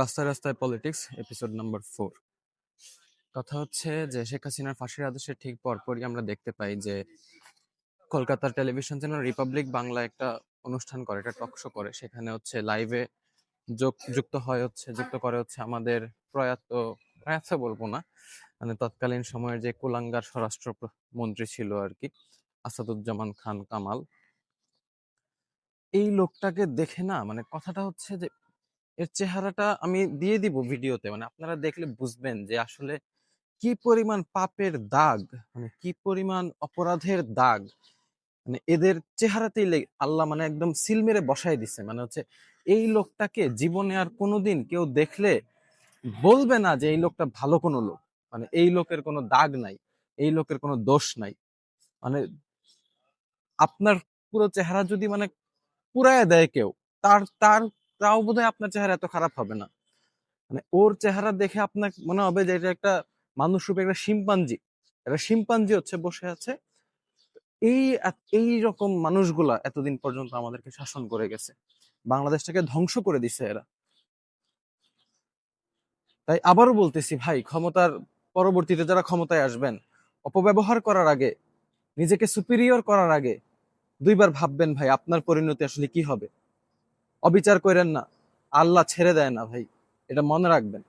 রাস্তায় রাস্তায় politics episode number 4। কথা হচ্ছে যে শেখ হাসিনার ফাঁসির আদেশের ঠিক পরপরই আমরা দেখতে পাই যে কলকাতার টেলিভিশন চ্যানেল রিপাবলিক বাংলা একটা অনুষ্ঠান করে, একটা টক শো করে। সেখানে হচ্ছে লাইভে যুক্ত করে হচ্ছে আমাদের প্রয়াত প্রয়াত বলবো না, মানে তৎকালীন সময়ের যে কুলাঙ্গার স্বরাষ্ট্র মন্ত্রী ছিল আর কি, আসাদুজ্জামান খান কামাল। এই লোকটাকে দেখে না, মানে কথাটা হচ্ছে যে এর চেহারাটা আমি দিয়ে দিব ভিডিওতে, মানে আপনারা দেখলে বুঝবেন যে আসলে কি পরিমাণ পাপের দাগ, মানে কি পরিমাণ অপরাধের দাগ, মানে এদের চেহারাতেই আল্লাহ মানে একদম সিল মেরে বসায় দিছে। মানে হচ্ছে এই লোকটাকে জীবনে আর কোনোদিন কেউ দেখলে বলবে না যে এই লোকটা ভালো কোনো লোক, মানে এই লোকের কোনো দাগ নাই, এই লোকের কোনো দোষ নাই। মানে আপনার পুরো চেহারা যদি মানে পুরায় দেয় কেউ, তার তার তাও বোধহয় আপনার চেহারা এত খারাপ হবে না। মানে ওর চেহারা দেখে আপনার মনে হবে যে এটা একটা মানুষ রূপে একটা শিম্পাঞ্জি, একটা শিম্পাঞ্জি হচ্ছে বসে আছে। এই এই রকম মানুষগুলা এতদিন পর্যন্ত আমাদেরকে শাসন করে গেছে, বাংলাদেশটাকে ধ্বংস করে দিছে এরা। তাই আবারও বলতেছি ভাই, ক্ষমতার পরবর্তীতে যারা ক্ষমতায় আসবেন, অপব্যবহার করার আগে, নিজেকে সুপিরিয়র করার আগে দুইবার ভাববেন ভাই আপনার পরিণতি আসলে কি হবে। অবিচার করেন না, আল্লাহ ছেড়ে দেয় না ভাই, এটা মনে রাখবেন।